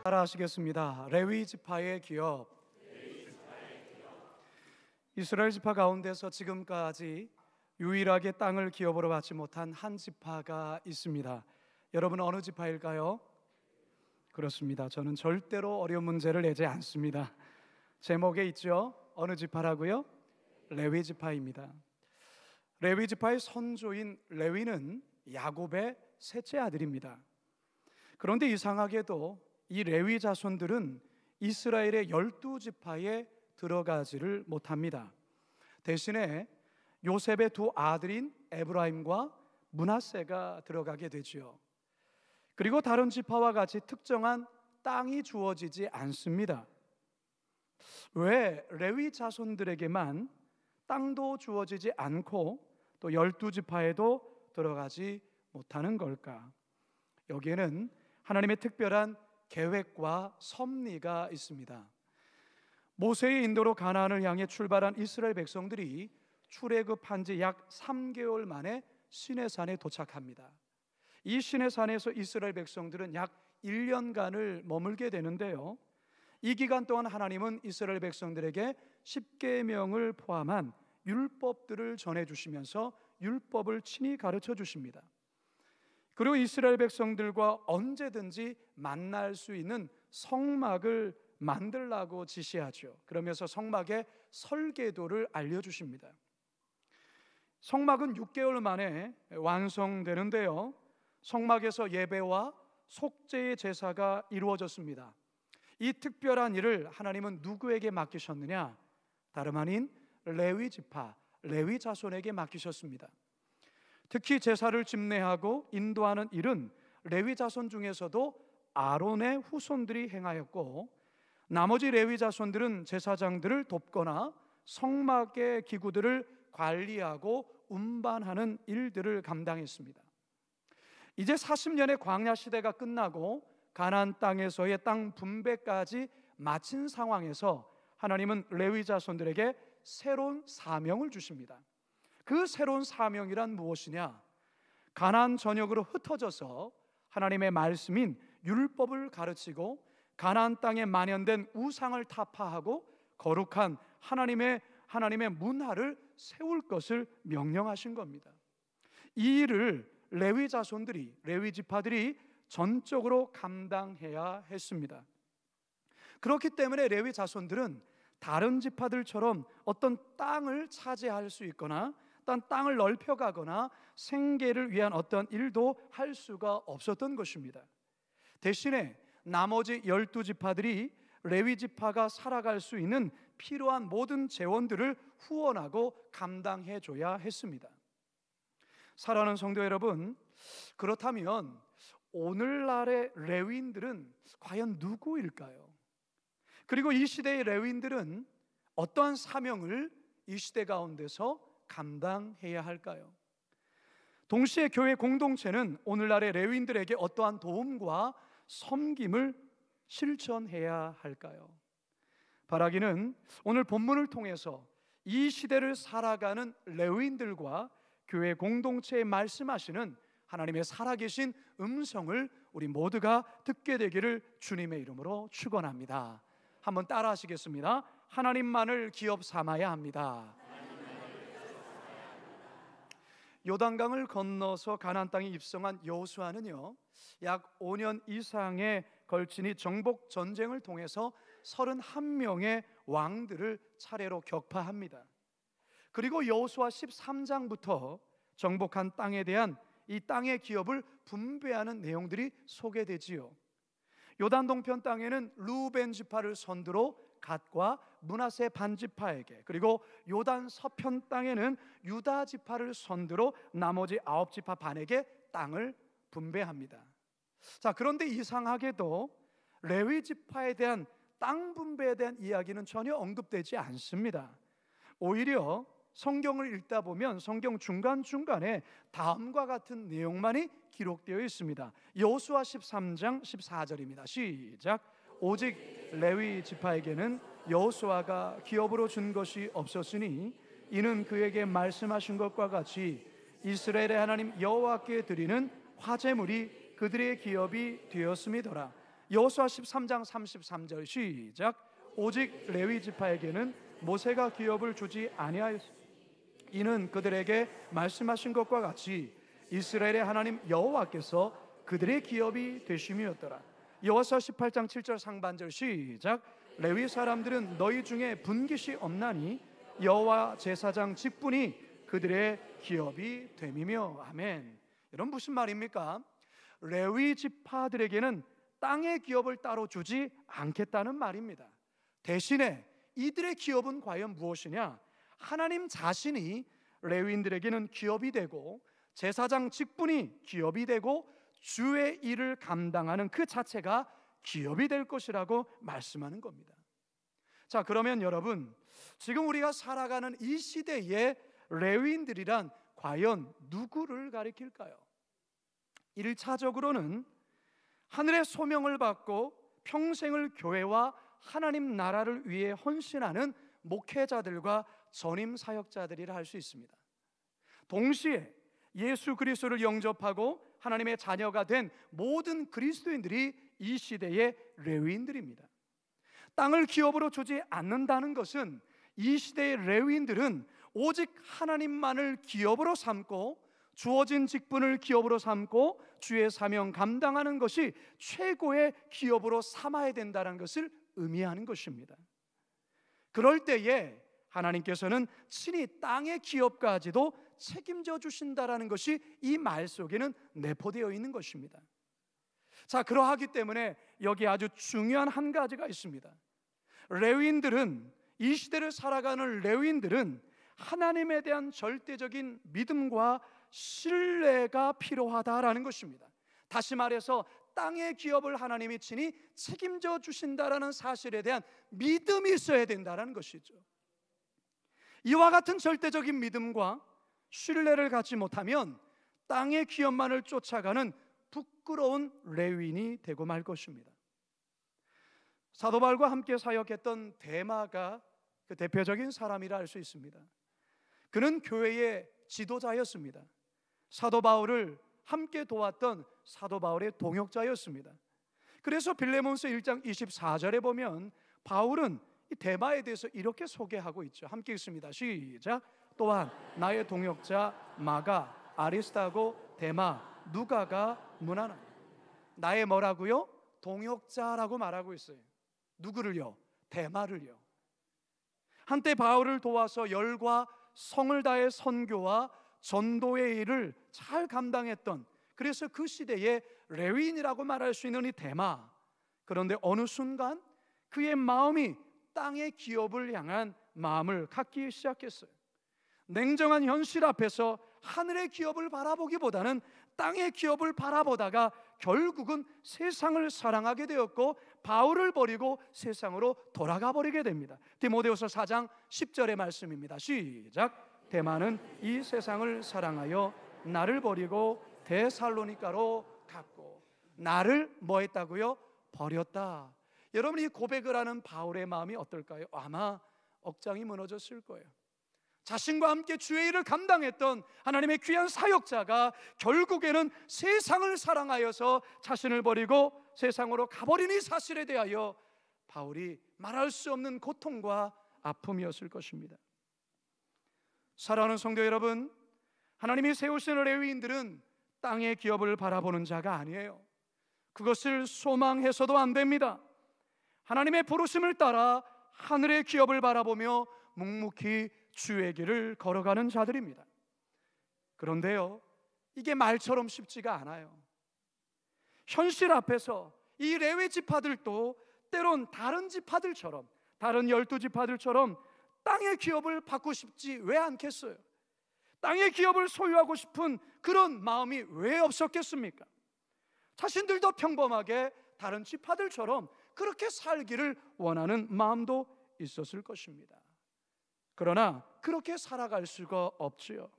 따라 하시겠습니다. 레위 지파의 기업. 이스라엘 지파 가운데서 지금까지 유일하게 땅을 기업으로 받지 못한 한 지파가 있습니다. 여러분 어느 지파일까요? 그렇습니다. 저는 절대로 어려운 문제를 내지 않습니다. 제목에 있죠. 어느 지파라고요? 레위 지파입니다. 레위 지파의 선조인 레위는 야곱의 셋째 아들입니다. 그런데 이상하게도 이 레위 자손들은 이스라엘의 12지파에 들어가지를 못합니다. 대신에 요셉의 두 아들인 에브라임과 므낫세가 들어가게 되지요. 그리고 다른 지파와 같이 특정한 땅이 주어지지 않습니다. 왜 레위 자손들에게만 땅도 주어지지 않고 또 12지파에도 들어가지 못하는 걸까? 여기에는 하나님의 특별한 계획과 섭리가 있습니다. 모세의 인도로 가나안을 향해 출발한 이스라엘 백성들이 출애굽한 지 약 3개월 만에 시내산에 도착합니다. 이 시내산에서 이스라엘 백성들은 약 1년간을 머물게 되는데요, 이 기간 동안 하나님은 이스라엘 백성들에게 십계명을 포함한 율법들을 전해주시면서 율법을 친히 가르쳐 주십니다. 그리고 이스라엘 백성들과 언제든지 만날 수 있는 성막을 만들라고 지시하죠. 그러면서 성막의 설계도를 알려주십니다. 성막은 6개월 만에 완성되는데요, 성막에서 예배와 속죄의 제사가 이루어졌습니다. 이 특별한 일을 하나님은 누구에게 맡기셨느냐? 다름 아닌 레위 지파, 레위 자손에게 맡기셨습니다. 특히 제사를 집례하고 인도하는 일은 레위 자손 중에서도 아론의 후손들이 행하였고, 나머지 레위 자손들은 제사장들을 돕거나 성막의 기구들을 관리하고 운반하는 일들을 감당했습니다. 이제 40년의 광야 시대가 끝나고 가나안 땅에서의 땅 분배까지 마친 상황에서 하나님은 레위 자손들에게 새로운 사명을 주십니다. 그 새로운 사명이란 무엇이냐? 가나안 전역으로 흩어져서 하나님의 말씀인 율법을 가르치고 가나안 땅에 만연된 우상을 타파하고 거룩한 하나님의 문화를 세울 것을 명령하신 겁니다. 이 일을 레위 자손들이, 레위 지파들이 전적으로 감당해야 했습니다. 그렇기 때문에 레위 자손들은 다른 지파들처럼 어떤 땅을 차지할 수 있거나 어떤 땅을 넓혀가거나 생계를 위한 어떤 일도 할 수가 없었던 것입니다. 대신에 나머지 12지파들이 레위 지파가 살아갈 수 있는 필요한 모든 재원들을 후원하고 감당해 줘야 했습니다. 사랑하는 성도 여러분, 그렇다면 오늘날의 레위인들은 과연 누구일까요? 그리고 이 시대의 레위인들은 어떠한 사명을 이 시대 가운데서 감당해야 할까요? 동시에 교회 공동체는 오늘날의 레위인들에게 어떠한 도움과 섬김을 실천해야 할까요? 바라기는 오늘 본문을 통해서 이 시대를 살아가는 레위인들과 교회 공동체에 말씀하시는 하나님의 살아계신 음성을 우리 모두가 듣게 되기를 주님의 이름으로 축원합니다. 한번 따라 하시겠습니다. 하나님만을 기업 삼아야 합니다. 요단강을 건너서 가나안 땅에 입성한 여호수아는요, 약 5년 이상에 걸친 이 정복 전쟁을 통해서 31명의 왕들을 차례로 격파합니다. 그리고 여호수아 13장부터 정복한 땅에 대한 이 땅의 기업을 분배하는 내용들이 소개되지요. 요단 동편 땅에는 루벤 지파를 선두로 갓과 므낫세 반지파에게, 그리고 요단 서편 땅에는 유다 지파를 선두로 나머지 9지파 반에게 땅을 분배합니다. 자, 그런데 이상하게도 레위 지파에 대한 땅 분배에 대한 이야기는 전혀 언급되지 않습니다. 오히려 성경을 읽다 보면 성경 중간중간에 다음과 같은 내용만이 기록되어 있습니다. 여호수아 13장 14절입니다. 시작. 오직 레위 지파에게는 여호수아가 기업으로 준 것이 없었으니 이는 그에게 말씀하신 것과 같이 이스라엘의 하나님 여호와께 드리는 화제물이 그들의 기업이 되었음이더라. 여호수아 13장 33절 시작. 오직 레위 지파에게는 모세가 기업을 주지 아니하였으니 이는 그들에게 말씀하신 것과 같이 이스라엘의 하나님 여호와께서 그들의 기업이 되심이었더라. 여호수아 18장 7절 상반절 시작. 레위 사람들은 너희 중에 분깃이 없나니 여호와 제사장 직분이 그들의 기업이 됨이며. 아멘. 이런 무슨 말입니까? 레위 지파들에게는 땅의 기업을 따로 주지 않겠다는 말입니다. 대신에 이들의 기업은 과연 무엇이냐? 하나님 자신이 레위인들에게는 기업이 되고 제사장 직분이 기업이 되고 주의 일을 감당하는 그 자체가 기업이 될 것이라고 말씀하는 겁니다. 자, 그러면 여러분, 지금 우리가 살아가는 이 시대의 레위인들이란 과연 누구를 가리킬까요? 1차적으로는 하늘의 소명을 받고 평생을 교회와 하나님 나라를 위해 헌신하는 목회자들과 전임 사역자들이라 할 수 있습니다. 동시에 예수 그리스도를 영접하고 하나님의 자녀가 된 모든 그리스도인들이 이 시대의 레위인들입니다. 땅을 기업으로 주지 않는다는 것은 이 시대의 레위인들은 오직 하나님만을 기업으로 삼고 주어진 직분을 기업으로 삼고 주의 사명 감당하는 것이 최고의 기업으로 삼아야 된다는 것을 의미하는 것입니다. 그럴 때에 하나님께서는 친히 땅의 기업까지도 책임져 주신다라는 것이 이 말 속에는 내포되어 있는 것입니다. 자, 그러하기 때문에 여기 아주 중요한 한 가지가 있습니다. 레위인들은, 이 시대를 살아가는 레위인들은 하나님에 대한 절대적인 믿음과 신뢰가 필요하다라는 것입니다. 다시 말해서 땅의 기업을 하나님이 친히 책임져 주신다라는 사실에 대한 믿음이 있어야 된다는 것이죠. 이와 같은 절대적인 믿음과 신뢰를 갖지 못하면 땅의 기업만을 쫓아가는 부끄러운 레위인이 되고 말 것입니다. 사도 바울과 함께 사역했던 데마가 그 대표적인 사람이라 할 수 있습니다. 그는 교회의 지도자였습니다. 사도 바울을 함께 도왔던 사도 바울의 동역자였습니다. 그래서 빌레몬서 1장 24절에 보면 바울은 이 데마에 대해서 이렇게 소개하고 있죠. 함께 읽습니다. 시작. 또한 나의 동역자 마가, 아리스타고, 데마, 누가가 문안하니. 나의 뭐라고요? 동역자라고 말하고 있어요. 누구를요? 데마를요. 한때 바울을 도와서 열과 성을 다해 선교와 전도의 일을 잘 감당했던, 그래서 그 시대의 레위인이라고 말할 수 있는 이 데마. 그런데 어느 순간 그의 마음이 땅의 기업을 향한 마음을 갖기 시작했어요. 냉정한 현실 앞에서 하늘의 기업을 바라보기보다는 땅의 기업을 바라보다가 결국은 세상을 사랑하게 되었고 바울을 버리고 세상으로 돌아가 버리게 됩니다. 디모데후서 4장 10절의 말씀입니다. 시작. 데마는 이 세상을 사랑하여 나를 버리고 데살로니가로 갔고. 나를 뭐 했다고요? 버렸다. 여러분, 이 고백을 하는 바울의 마음이 어떨까요? 아마 억장이 무너졌을 거예요. 자신과 함께 주의 일을 감당했던 하나님의 귀한 사역자가 결국에는 세상을 사랑하여서 자신을 버리고 세상으로 가버린 이 사실에 대하여 바울이 말할 수 없는 고통과 아픔이었을 것입니다. 사랑하는 성도 여러분, 하나님이 세우신 레위인들은 땅의 기업을 바라보는 자가 아니에요. 그것을 소망해서도 안 됩니다. 하나님의 부르심을 따라 하늘의 기업을 바라보며 묵묵히 주의 길을 걸어가는 자들입니다. 그런데요, 이게 말처럼 쉽지가 않아요. 현실 앞에서 이 레위 지파들도 때론 다른 지파들처럼, 다른 12지파들처럼 땅의 기업을 받고 싶지 왜 않겠어요? 땅의 기업을 소유하고 싶은 그런 마음이 왜 없었겠습니까? 자신들도 평범하게 다른 지파들처럼 그렇게 살기를 원하는 마음도 있었을 것입니다. 그러나 그렇게 살아갈 수가 없지요.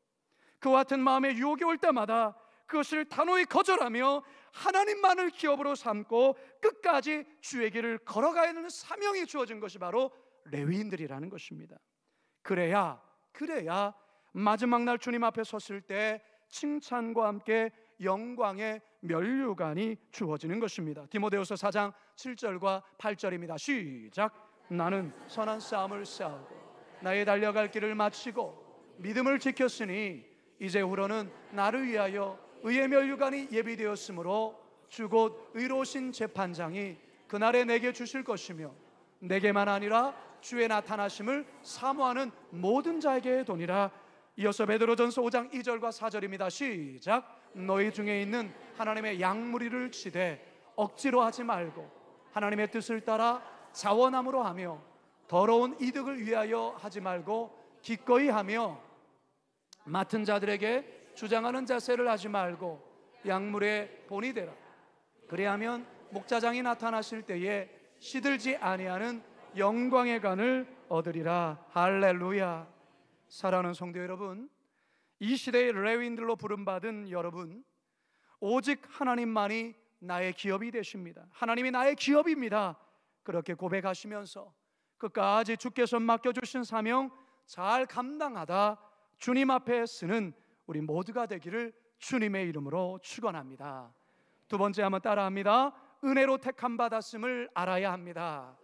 그와 같은 마음의 유혹이 올 때마다 그것을 단호히 거절하며 하나님만을 기업으로 삼고 끝까지 주의 길을 걸어가야 하는 사명이 주어진 것이 바로 레위인들이라는 것입니다. 그래야 마지막 날 주님 앞에 섰을 때 칭찬과 함께 영광의 면류관이 주어지는 것입니다. 디모데후서 4장 7절과 8절입니다. 시작. 나는 선한 싸움을 싸우고 나의 달려갈 길을 마치고 믿음을 지켰으니 이제후로는 나를 위하여 의의 면류관이 예비되었으므로 주 곧 의로우신 재판장이 그날에 내게 주실 것이며 내게만 아니라 주의 나타나심을 사모하는 모든 자에게 도니라. 이어서 베드로전서 5장 2절과 4절입니다. 시작. 너희 중에 있는 하나님의 양무리를 치되 억지로 하지 말고 하나님의 뜻을 따라 자원함으로 하며 더러운 이득을 위하여 하지 말고 기꺼이 하며 맡은 자들에게 주장하는 자세를 하지 말고 양물의 본이 되라. 그리하면 목자장이 나타나실 때에 시들지 아니하는 영광의 관을 얻으리라. 할렐루야. 사랑하는 성도 여러분, 이 시대의 레위인들로 부름받은 여러분, 오직 하나님만이 나의 기업이 되십니다. 하나님이 나의 기업입니다. 그렇게 고백하시면서 끝까지 주께서 맡겨주신 사명 잘 감당하다 주님 앞에 쓰는 우리 모두가 되기를 주님의 이름으로 축원합니다. 두 번째 한번 따라합니다. 은혜로 택함 받았음을 알아야 합니다.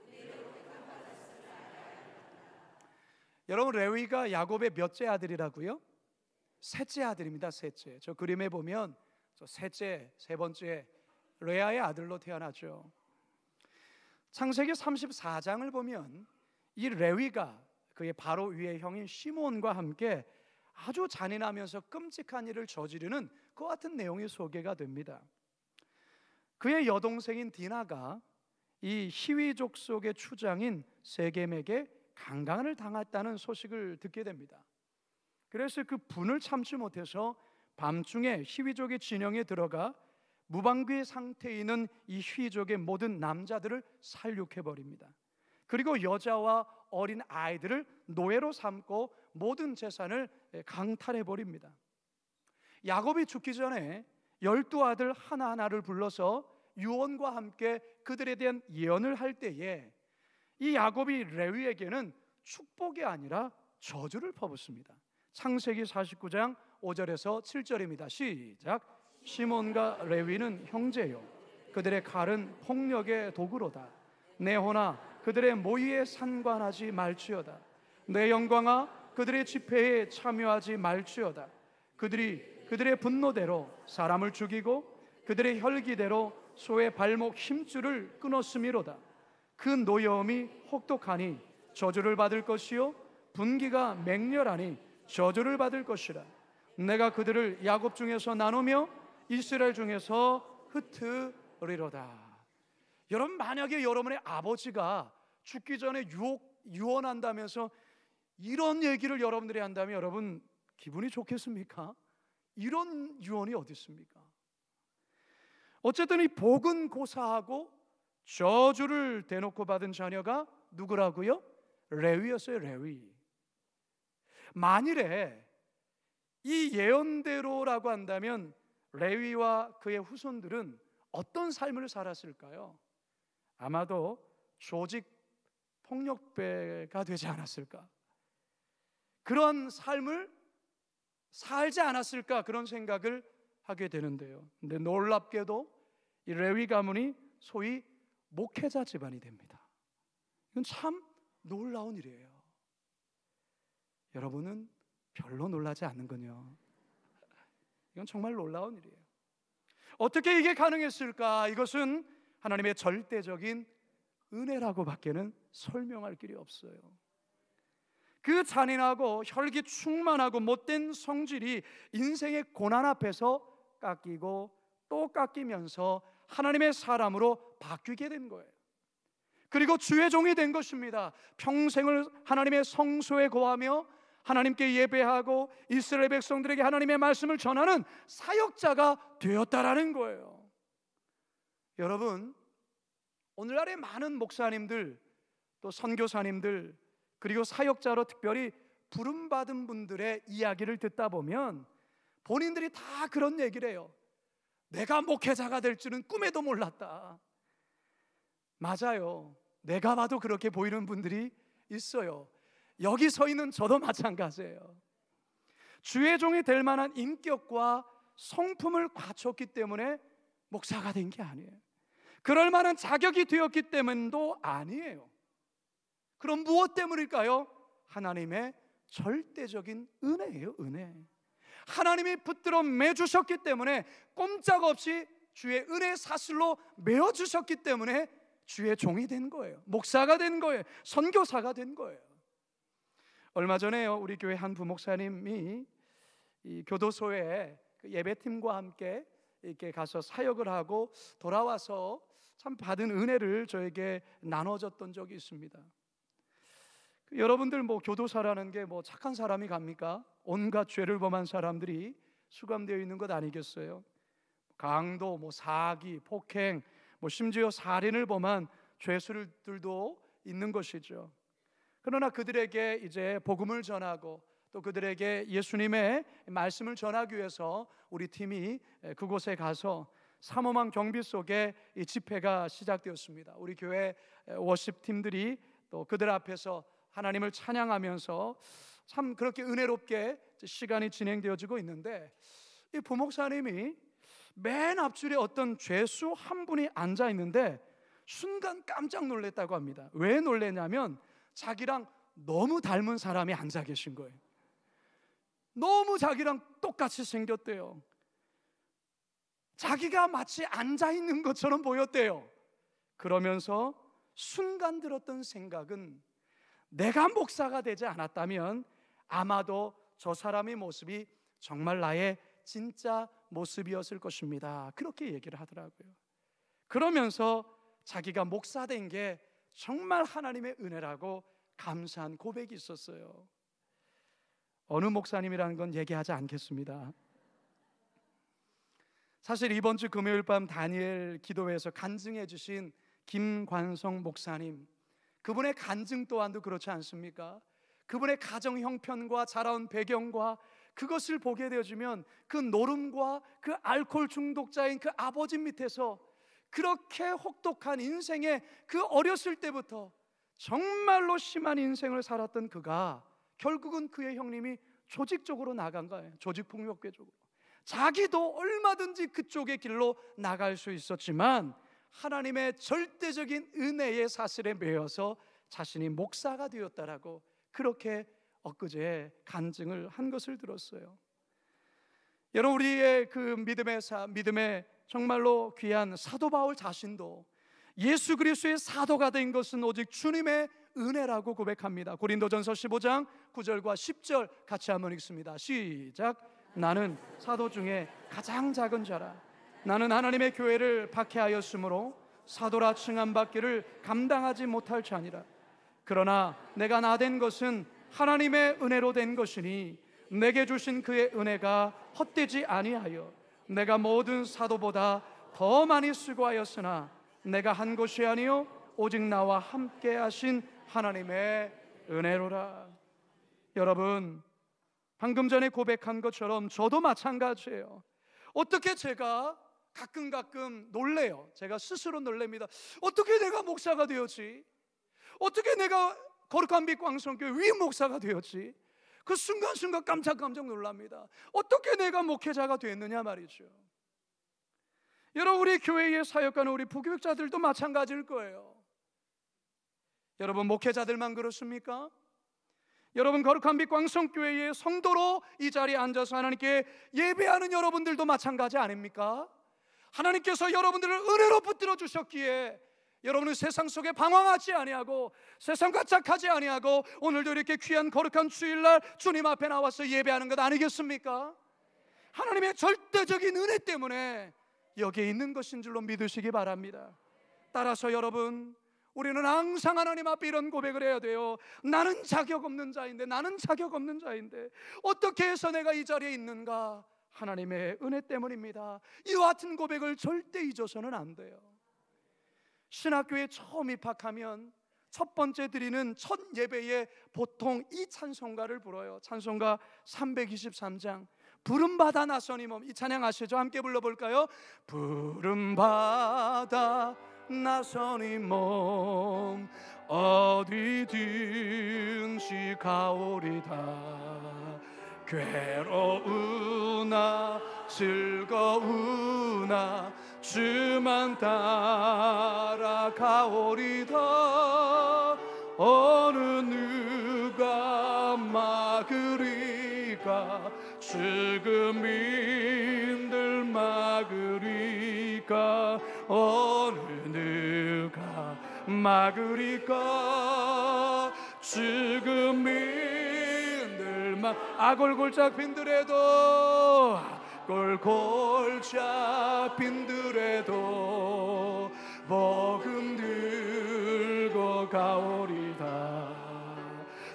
여러분, 레위가 야곱의 몇째 아들이라고요? 셋째 아들입니다. 셋째. 저 그림에 보면 저 셋째, 세 번째 레아의 아들로 태어나죠. 창세기 34장을 보면 이 레위가 그의 바로 위의 형인 시몬과 함께 아주 잔인하면서 끔찍한 일을 저지르는 그 같은 내용이 소개가 됩니다. 그의 여동생인 디나가 이 히위족 속의 추장인 세겜에게 강간을 당했다는 소식을 듣게 됩니다. 그래서 그 분을 참지 못해서 밤중에 히위족의 진영에 들어가 무방비 상태에 있는 이 히위족의 모든 남자들을 살육해버립니다. 그리고 여자와 어린 아이들을 노예로 삼고 모든 재산을 강탈해버립니다. 야곱이 죽기 전에 12아들 하나하나를 불러서 유언과 함께 그들에 대한 예언을 할 때에 이 야곱이 레위에게는 축복이 아니라 저주를 퍼붓습니다. 창세기 49장 5절에서 7절입니다. 시작. 시몬과 레위는 형제요 그들의 칼은 폭력의 도구로다. 내 호나 그들의 모의에 상관하지 말지어다. 내 영광아 그들의 집회에 참여하지 말지어다. 그들이 그들의 분노대로 사람을 죽이고 그들의 혈기대로 소의 발목 힘줄을 끊었음이로다. 그 노여움이 혹독하니 저주를 받을 것이요 분기가 맹렬하니 저주를 받을 것이라. 내가 그들을 야곱 중에서 나누며 이스라엘 중에서 흩으리로다. 여러분, 만약에 여러분의 아버지가 죽기 전에 유언한다면서 이런 얘기를 여러분들이 한다면 여러분 기분이 좋겠습니까? 이런 유언이 어디 있습니까? 어쨌든 이 복은 고사하고 저주를 대놓고 받은 자녀가 누구라고요? 레위였어요. 레위. 만일에 이 예언대로라고 한다면 레위와 그의 후손들은 어떤 삶을 살았을까요? 아마도 조직 폭력배가 되지 않았을까? 그런 삶을 살지 않았을까? 그런 생각을 하게 되는데요. 근데 놀랍게도 이 레위 가문이 소위 목회자 집안이 됩니다. 이건 참 놀라운 일이에요. 여러분은 별로 놀라지 않는군요. 이건 정말 놀라운 일이에요. 어떻게 이게 가능했을까? 이것은 하나님의 절대적인 은혜라고 밖에는 설명할 길이 없어요. 그 잔인하고 혈기 충만하고 못된 성질이 인생의 고난 앞에서 깎이고 또 깎이면서 하나님의 사람으로 바뀌게 된 거예요. 그리고 주의 종이 된 것입니다. 평생을 하나님의 성소에 거하며 하나님께 예배하고 이스라엘 백성들에게 하나님의 말씀을 전하는 사역자가 되었다라는 거예요. 여러분, 오늘날의 많은 목사님들 또 선교사님들 그리고 사역자로 특별히 부름받은 분들의 이야기를 듣다 보면 본인들이 다 그런 얘기를 해요. 내가 목회자가 될 줄은 꿈에도 몰랐다. 맞아요. 내가 봐도 그렇게 보이는 분들이 있어요. 여기 서 있는 저도 마찬가지예요. 주의 종이 될 만한 인격과 성품을 갖췄기 때문에 목사가 된 게 아니에요. 그럴 만한 자격이 되었기 때문도 아니에요. 그럼 무엇 때문일까요? 하나님의 절대적인 은혜예요. 은혜. 하나님이 붙들어 매주셨기 때문에, 꼼짝없이 주의 은혜 사슬로 메어주셨기 때문에 주의 종이 된 거예요. 목사가 된 거예요. 선교사가 된 거예요. 얼마 전에요, 우리 교회 한 부목사님이 이 교도소에 그 예배팀과 함께 이렇게 가서 사역을 하고 돌아와서 참 받은 은혜를 저에게 나눠줬던 적이 있습니다. 여러분들 교도사라는 게 착한 사람이 갑니까? 온갖 죄를 범한 사람들이 수감되어 있는 것 아니겠어요? 강도, 사기, 폭행, 심지어 살인을 범한 죄수들도 있는 것이죠. 그러나 그들에게 이제 복음을 전하고 또 그들에게 예수님의 말씀을 전하기 위해서 우리 팀이 그곳에 가서 삼엄한 경비 속에 이 집회가 시작되었습니다. 우리 교회 워십 팀들이 또 그들 앞에서 하나님을 찬양하면서 참 그렇게 은혜롭게 시간이 진행되어지고 있는데, 이 부목사님이 맨 앞줄에 어떤 죄수 한 분이 앉아 있는데 순간 깜짝 놀랐다고 합니다. 왜 놀랐냐면 자기랑 너무 닮은 사람이 앉아 계신 거예요. 너무 자기랑 똑같이 생겼대요. 자기가 마치 앉아 있는 것처럼 보였대요. 그러면서 순간 들었던 생각은, 내가 목사가 되지 않았다면 아마도 저 사람의 모습이 정말 나의 진짜 모습이었을 것입니다. 그렇게 얘기를 하더라고요. 그러면서 자기가 목사 된 게 정말 하나님의 은혜라고 감사한 고백이 있었어요. 어느 목사님이라는 건 얘기하지 않겠습니다. 사실 이번 주 금요일 밤 다니엘 기도회에서 간증해 주신 김관성 목사님, 그분의 간증 또한도 그렇지 않습니까? 그분의 가정 형편과 자라온 배경과 그것을 보게 되어지면 그 노름과 그 알코올 중독자인 그 아버지 밑에서 그렇게 혹독한 인생의 그 어렸을 때부터 정말로 심한 인생을 살았던 그가 결국은 그의 형님이 조직적으로 나간 거예요. 조직폭력배 쪽으로. 자기도 얼마든지 그쪽의 길로 나갈 수 있었지만 하나님의 절대적인 은혜의 사슬에 매여서 자신이 목사가 되었다라고 그렇게 엊그제 간증을 한 것을 들었어요. 여러분, 우리의 그 믿음의 정말로 귀한 사도 바울 자신도 예수 그리스도의 사도가 된 것은 오직 주님의 은혜라고 고백합니다. 고린도전서 15장 9절과 10절 같이 한번 읽습니다. 시작. 나는 사도 중에 가장 작은 자라. 나는 하나님의 교회를 박해하였으므로 사도라 칭함받기를 감당하지 못할 자니라. 그러나 내가 나된 것은 하나님의 은혜로 된 것이니 내게 주신 그의 은혜가 헛되지 아니하여 내가 모든 사도보다 더 많이 수고하였으나 내가 한 것이 아니요 오직 나와 함께 하신 하나님의 은혜로라. 여러분, 방금 전에 고백한 것처럼 저도 마찬가지예요. 어떻게 제가 가끔 놀래요. 제가 스스로 놀랍니다. 어떻게 내가 목사가 되었지? 어떻게 내가 거룩한 빛 광성교회 위 목사가 되었지? 그 순간순간 깜짝 놀랍니다. 어떻게 내가 목회자가 됐느냐 말이죠. 여러분, 우리 교회의 사역하는 우리 부교육자들도 마찬가지일 거예요. 여러분, 목회자들만 그렇습니까? 여러분, 거룩한 빛 광성교회의 성도로 이 자리에 앉아서 하나님께 예배하는 여러분들도 마찬가지 아닙니까? 하나님께서 여러분들을 은혜로 붙들어 주셨기에 여러분은 세상 속에 방황하지 아니하고 세상과 짝하지 아니하고 오늘도 이렇게 귀한 거룩한 주일날 주님 앞에 나와서 예배하는 것 아니겠습니까? 하나님의 절대적인 은혜 때문에 여기에 있는 것인 줄로 믿으시기 바랍니다. 따라서 여러분, 우리는 항상 하나님 앞에 이런 고백을 해야 돼요. 나는 자격 없는 자인데 어떻게 해서 내가 이 자리에 있는가? 하나님의 은혜 때문입니다. 이와 같은 고백을 절대 잊어서는 안 돼요. 신학교에 처음 입학하면 첫 번째 드리는 첫 예배에 보통 이 찬송가를 불러요. 찬송가 323장 부름받아 나서니 몸. 이 찬양 아시죠? 함께 불러볼까요? 부름받아 나서니 몸 어디든지 가오리다. 괴로우나 즐거우나 주만 따라가오리다. 어느 누가 막으리까? 죽음 힘들 막으리까? 어느 누가 막으리까? 죽음 힘들 아골골짝 빈들에도 골골짝 빈들에도 복음 들고 가오리다.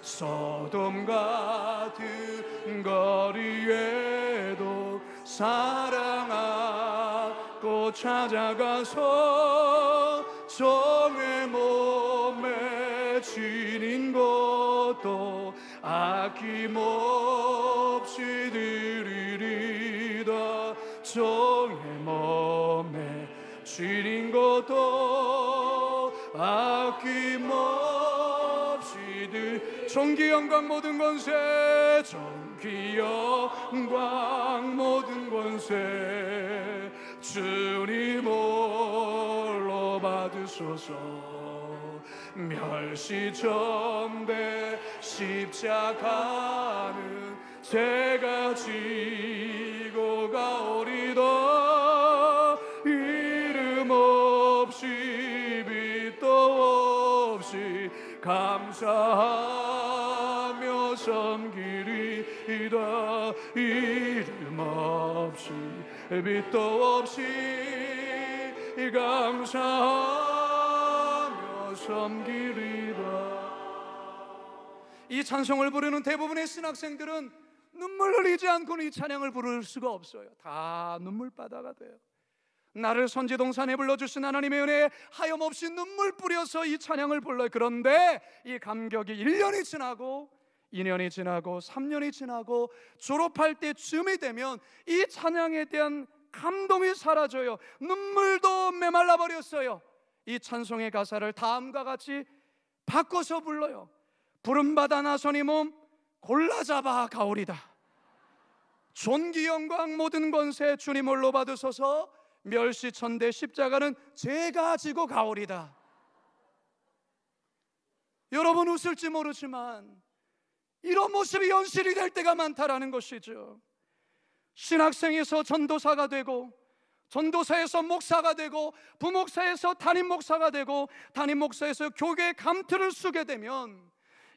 소돔 같은 거리에도 사랑하고 찾아가서 종의 몸에 지닌 것도 아낌없이 드리리다. 종의 몸에 지닌 것도 아낌없이 존귀 영광 모든 권세, 존귀 영광 모든 권세 주님 홀로 받으소서. 멸시전대 십자가는 제가 지고 가오리다. 이름 없이 빛도 없이 감사하며 섬기리이다. 이름 없이 빛도 없이 감사하며 섬기리이다. 이 찬송을 부르는 대부분의 신학생들은 눈물 흘리지 않고는 이 찬양을 부를 수가 없어요. 다 눈물바다가 돼요. 나를 선지동산에 불러주신 하나님의 은혜에 하염없이 눈물 뿌려서 이 찬양을 불러요. 그런데 이 감격이 1년이 지나고 2년이 지나고 3년이 지나고 졸업할 때쯤이 되면 이 찬양에 대한 감동이 사라져요. 눈물도 메말라 버렸어요. 이 찬송의 가사를 다음과 같이 바꿔서 불러요. 부름받아 나서니 몸 골라잡아 가오리다. 존귀 영광 모든 권세 주님 홀로 받으소서. 멸시천대 십자가는 제가 지고 가오리다. 여러분 웃을지 모르지만 이런 모습이 현실이 될 때가 많다라는 것이죠. 신학생에서 전도사가 되고, 전도사에서 목사가 되고, 부목사에서 담임 목사가 되고, 담임 목사에서 교계 감투를 쓰게 되면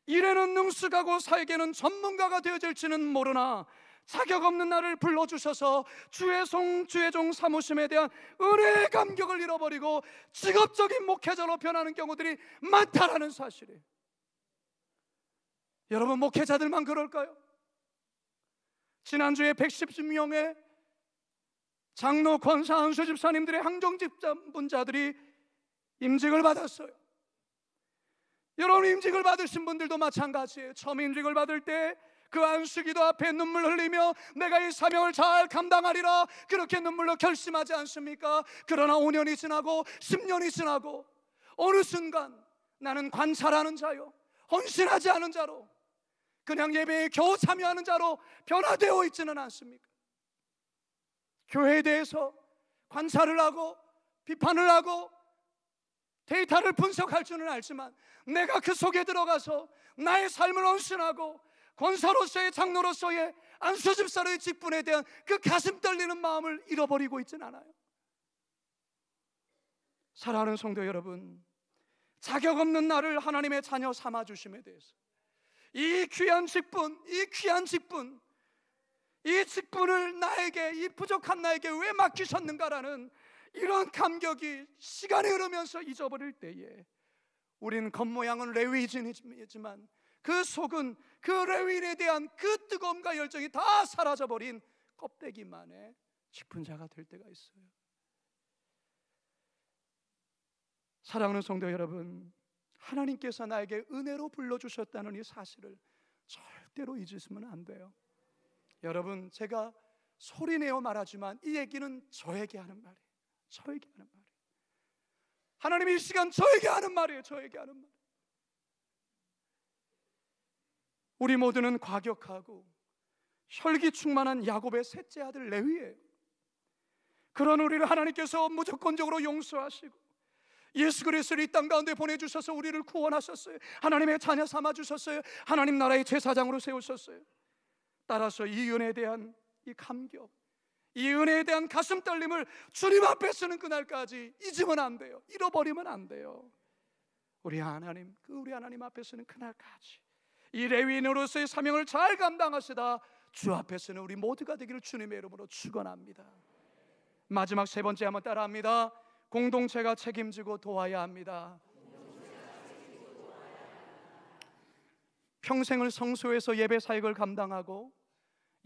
일에는 능숙하고 사역에는 전문가가 되어질지는 모르나 자격 없는 나를 불러주셔서 주의 종 사모심에 대한 은혜의 감격을 잃어버리고 직업적인 목회자로 변하는 경우들이 많다라는 사실이에요. 여러분, 목회자들만 그럴까요? 지난주에 110명의 장로, 권사, 안수 집사님들의 항정집사분자들이 임직을 받았어요. 여러분, 임직을 받으신 분들도 마찬가지예요. 처음 임직을 받을 때 그 안수기도 앞에 눈물 흘리며 내가 이 사명을 잘 감당하리라 그렇게 눈물로 결심하지 않습니까? 그러나 5년이 지나고 10년이 지나고 어느 순간 나는 관찰하는 자요, 헌신하지 않은 자로, 그냥 예배에 겨우 참여하는 자로 변화되어 있지는 않습니까? 교회에 대해서 관찰을 하고 비판을 하고 데이터를 분석할 줄은 알지만 내가 그 속에 들어가서 나의 삶을 헌신하고 권사로서의, 장로로서의, 안수집사로의 직분에 대한 그 가슴 떨리는 마음을 잃어버리고 있지는 않아요. 사랑하는 성도 여러분, 자격 없는 나를 하나님의 자녀 삼아주심에 대해서 이 귀한 직분, 이 직분을 나에게, 이 부족한 나에게 왜 맡기셨는가라는 이런 감격이 시간이 흐르면서 잊어버릴 때에 우리는 겉모양은 레위인이지만 그 속은 그 레위인에 대한 그 뜨거움과 열정이 다 사라져버린 껍데기만의 깊은 자가 될 때가 있어요. 사랑하는 성도 여러분, 하나님께서 나에게 은혜로 불러주셨다는 이 사실을 절대로 잊으시면 안 돼요. 여러분, 제가 소리내어 말하지만 이 얘기는 저에게 하는 말이에요. 저에게 하는 말이에요. 하나님이 이 시간 저에게 하는 말이에요. 저에게 하는 말. 우리 모두는 과격하고 혈기 충만한 야곱의 셋째 아들 레위예요. 그런 우리를 하나님께서 무조건적으로 용서하시고 예수 그리스도를 이 땅 가운데 보내주셔서 우리를 구원하셨어요. 하나님의 자녀 삼아주셨어요. 하나님 나라의 제사장으로 세우셨어요. 따라서 이 은혜에 대한 이 감격, 이 은혜에 대한 가슴 떨림을 주님 앞에 서는 그날까지 잊으면 안 돼요. 잃어버리면 안 돼요. 우리 하나님 앞에 서는 그날까지 이 레위인으로서의 사명을 잘 감당하시다 주 앞에 서는 우리 모두가 되기를 주님의 이름으로 축원합니다. 마지막 세 번째 한번 따라합니다. 공동체가 책임지고 도와야 합니다. 평생을 성소에서 예배 사역을 감당하고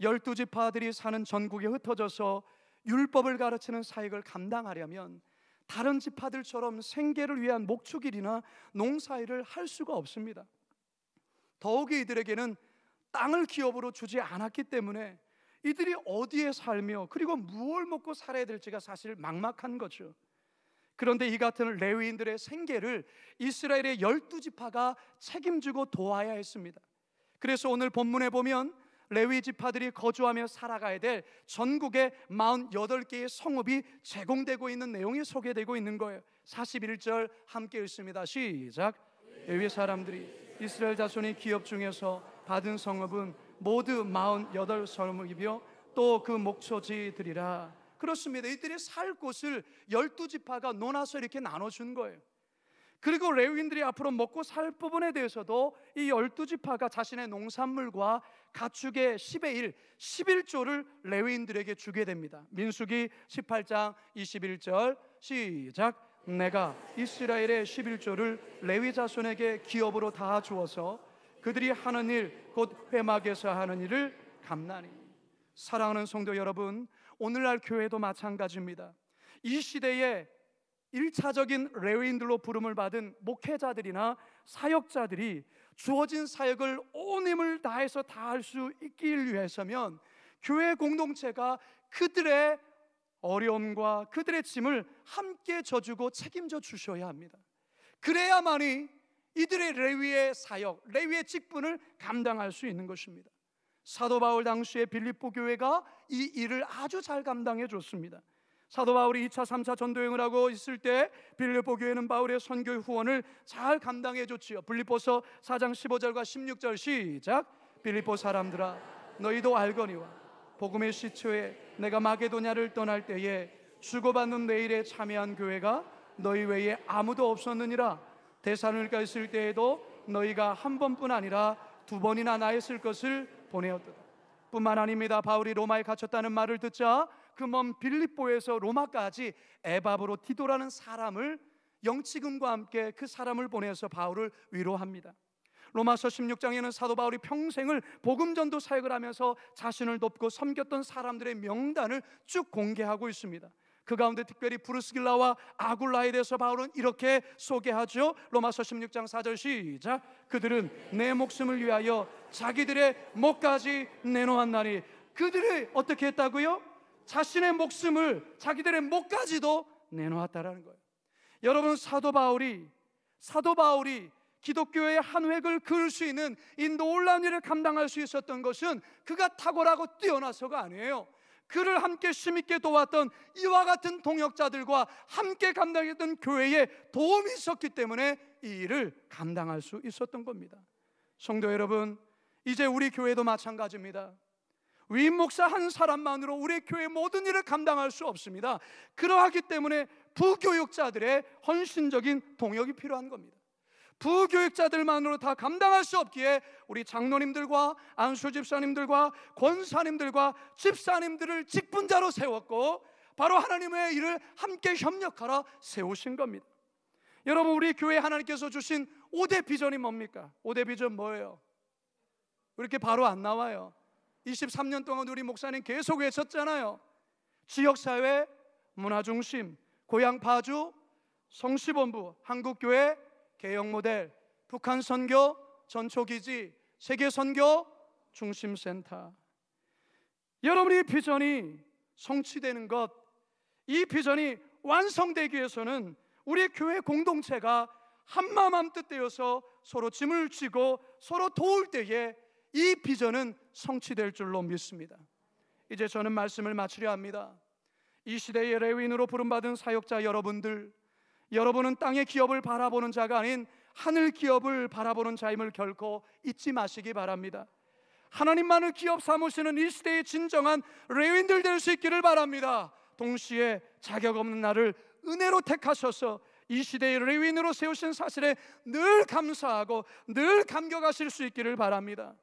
12지파들이 사는 전국에 흩어져서 율법을 가르치는 사역을 감당하려면 다른 지파들처럼 생계를 위한 목축일이나 농사일을 할 수가 없습니다. 더욱이 이들에게는 땅을 기업으로 주지 않았기 때문에 이들이 어디에 살며 그리고 무엇을 먹고 살아야 될지가 사실 막막한 거죠. 그런데 이 같은 레위인들의 생계를 이스라엘의 12지파가 책임지고 도와야 했습니다. 그래서 오늘 본문에 보면 레위 지파들이 거주하며 살아가야 될 전국의 48개의 성읍이 제공되고 있는 내용이 소개되고 있는 거예요. 41절 함께 읽습니다. 시작. 레위 사람들이 이스라엘 자손이 기업 중에서 받은 성읍은 모두 48성읍이며 또 그 목초지들이라. 그렇습니다. 이들이 살 곳을 12지파가 논아서 이렇게 나눠준 거예요. 그리고 레위인들이 앞으로 먹고 살 부분에 대해서도 이 12지파가 자신의 농산물과 가축의 10의 1, 11조를 레위인들에게 주게 됩니다. 민수기 18장 21절 시작. 내가 이스라엘의 11조를 레위 자손에게 기업으로 다 주어서 그들이 하는 일 곧 회막에서 하는 일을 감나니. 사랑하는 성도 여러분, 오늘날 교회도 마찬가지입니다. 이 시대에 1차적인 레위인들로 부름을 받은 목회자들이나 사역자들이 주어진 사역을 온 힘을 다해서 다 할 수 있길 위해서면 교회 공동체가 그들의 어려움과 그들의 짐을 함께 져주고 책임져 주셔야 합니다. 그래야만이 이들의 레위의 사역, 레위의 직분을 감당할 수 있는 것입니다. 사도 바울 당시에 빌립보 교회가 이 일을 아주 잘 감당해 줬습니다. 사도 바울이 2차, 3차 전도여행을 하고 있을 때 빌립보 교회는 바울의 선교 후원을 잘 감당해 줬지요. 빌립보서 4장 15절과 16절 시작. 빌립보 사람들아 너희도 알거니와 복음의 시초에 내가 마게도냐를 떠날 때에 주고받는 내일에 참여한 교회가 너희 외에 아무도 없었느니라. 데살로니가 있을 때에도 너희가 한 번뿐 아니라 2번이나 나였을 것을 보내었도다. 뿐만 아닙니다. 바울이 로마에 갇혔다는 말을 듣자 그 먼 빌립보에서 로마까지 에바브로 디도라는 사람을 영치금과 함께 그 사람을 보내서 바울을 위로합니다. 로마서 16장에는 사도 바울이 평생을 복음전도 사역을 하면서 자신을 돕고 섬겼던 사람들의 명단을 쭉 공개하고 있습니다. 그 가운데 특별히 브루스길라와 아굴라에 대해서 바울은 이렇게 소개하죠. 로마서 16장 4절 시작. 그들은 내 목숨을 위하여 자기들의 목까지 내놓았나니. 그들이 어떻게 했다고요? 자신의 목숨을, 자기들의 목까지도 내놓았다라는 거예요. 여러분, 사도 바울이 기독교의 한 획을 그을 수 있는 이 놀라운 일을 감당할 수 있었던 것은 그가 탁월하고 뛰어나서가 아니에요. 그를 함께 힘있게 도왔던 이와 같은 동역자들과 함께 감당했던 교회에 도움이 있었기 때문에 이 일을 감당할 수 있었던 겁니다. 성도 여러분, 이제 우리 교회도 마찬가지입니다. 위임 목사 한 사람만으로 우리 교회 모든 일을 감당할 수 없습니다. 그러하기 때문에 부교육자들의 헌신적인 동역이 필요한 겁니다. 부교육자들만으로 다 감당할 수 없기에 우리 장로님들과 안수 집사님들과 권사님들과 집사님들을 직분자로 세웠고 바로 하나님의 일을 함께 협력하라 세우신 겁니다. 여러분, 우리 교회 하나님께서 주신 5대 비전이 뭡니까? 5대 비전 뭐예요? 왜 이렇게 바로 안 나와요? 23년 동안 우리 목사님 계속 외쳤잖아요. 지역사회, 문화중심, 고향 파주, 성시본부, 한국교회 개혁 모델, 북한 선교 전초기지, 세계 선교 중심센터. 여러분의 비전이 성취되는 것, 이 비전이 완성되기 위해서는 우리 교회 공동체가 한마음 한뜻 되어서 서로 짐을 지고 서로 도울 때에 이 비전은 성취될 줄로 믿습니다. 이제 저는 말씀을 마치려 합니다. 이 시대의 레위인으로 부름받은 사역자 여러분들, 여러분은 땅의 기업을 바라보는 자가 아닌 하늘 기업을 바라보는 자임을 결코 잊지 마시기 바랍니다. 하나님만을 기업 삼으시는 이 시대의 진정한 레위인들 될 수 있기를 바랍니다. 동시에 자격 없는 나를 은혜로 택하셔서 이 시대의 레위인으로 세우신 사실에 늘 감사하고 늘 감격하실 수 있기를 바랍니다.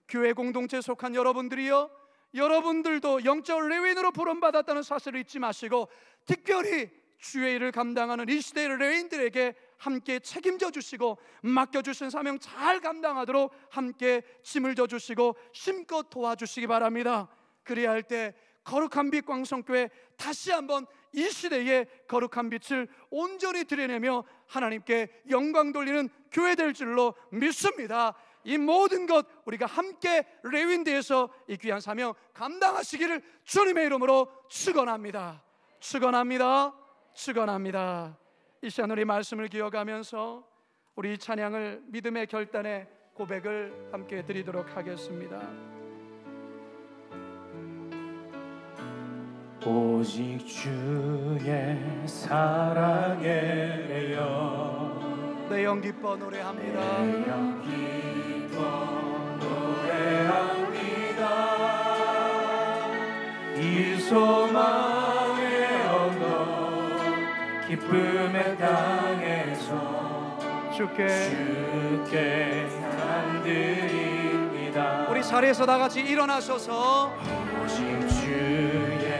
교회 공동체에 속한 여러분들이요, 여러분들도 영적 레위인으로 부름받았다는 사실을 잊지 마시고 특별히 주의 일을 감당하는 이 시대의 레위인들에게 함께 책임져 주시고 맡겨주신 사명 잘 감당하도록 함께 짐을 져주시고 심껏 도와주시기 바랍니다. 그래야 할 때 거룩한 빛 광성교회 다시 한번 이 시대의 거룩한 빛을 온전히 드러내며 하나님께 영광 돌리는 교회 될 줄로 믿습니다. 이 모든 것 우리가 함께 레위인대에서 이 귀한 사명 감당하시기를 주님의 이름으로 축원합니다. 축원합니다. 축원합니다. 이 시간 우리 말씀을 기억하면서 우리 찬양을 믿음의 결단의 고백을 함께 드리도록 하겠습니다. 오직 주의 사랑에 매여 내 영 기뻐 노래합니다. 내 영 기뻐 노래합니다. 이 소망의 언덕 기쁨의 땅에서 주께 감드립니다. 우리 자리에서 다 같이 일어나셔서 오직 주의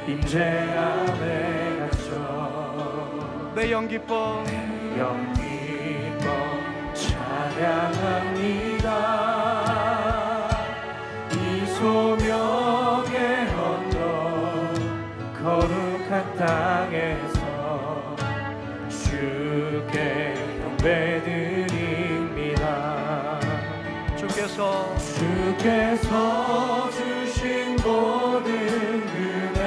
임재 안에 갇혀 내 영 기뻐 영 기뻐 찬양합니다. 이 소명의 언덕 거룩한 땅에서 주께 경배드립니다. 주께서 주신 모든 은혜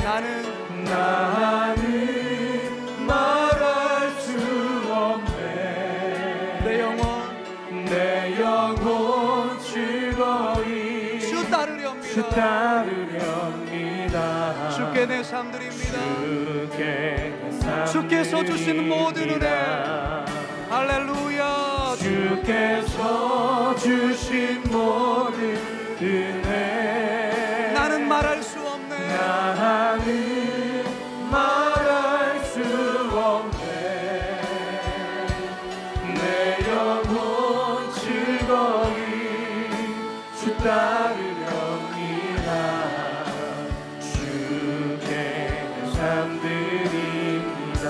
나는 말할 수 없네. 내 영혼 즐거이 주 따르렵니다. 주께 내 삶 드립니다. 주께서 주께서 주신 모든 은혜 할렐루야. 주께서 주신 모든 은혜 나는 말할 수 없네. 나는 말할 수 없네. 내 영혼 즐거이 주 따르렵니다. 주께 삶 드립니다.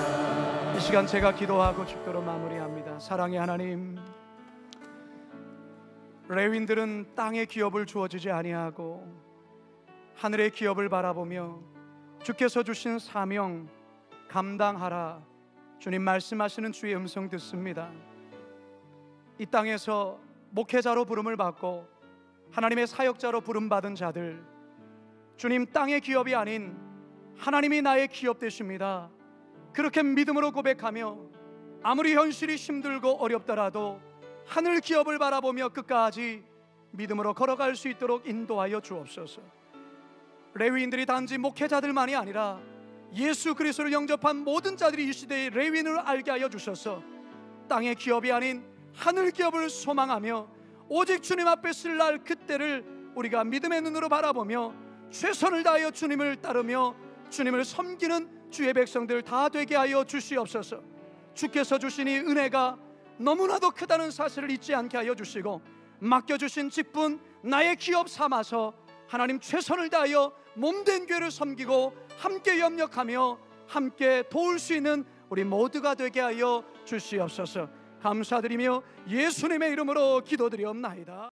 이 시간 제가 기도하고 축도로 마무리합니다. 사랑의 하나님, 레위인들은 땅의 기업을 주어지지 아니하고 하늘의 기업을 바라보며 주께서 주신 사명 감당하라 주님 말씀하시는 주의 음성 듣습니다. 이 땅에서 목회자로 부름을 받고 하나님의 사역자로 부름받은 자들, 주님 땅의 기업이 아닌 하나님이 나의 기업 되십니다. 그렇게 믿음으로 고백하며 아무리 현실이 힘들고 어렵더라도 하늘 기업을 바라보며 끝까지 믿음으로 걸어갈 수 있도록 인도하여 주옵소서. 레위인들이 단지 목회자들만이 아니라 예수 그리스도를 영접한 모든 자들이 이 시대의 레위인을 알게 하여 주셔서 땅의 기업이 아닌 하늘 기업을 소망하며 오직 주님 앞에 쓸 날 그때를 우리가 믿음의 눈으로 바라보며 최선을 다하여 주님을 따르며 주님을 섬기는 주의 백성들 다 되게 하여 주시옵소서. 주께서 주신 이 은혜가 너무나도 크다는 사실을 잊지 않게 하여 주시고 맡겨주신 직분 나의 기업 삼아서 하나님 최선을 다하여 몸된 교회를 섬기고 함께 협력하며 함께 도울 수 있는 우리 모두가 되게 하여 주시옵소서. 감사드리며 예수님의 이름으로 기도드리옵나이다.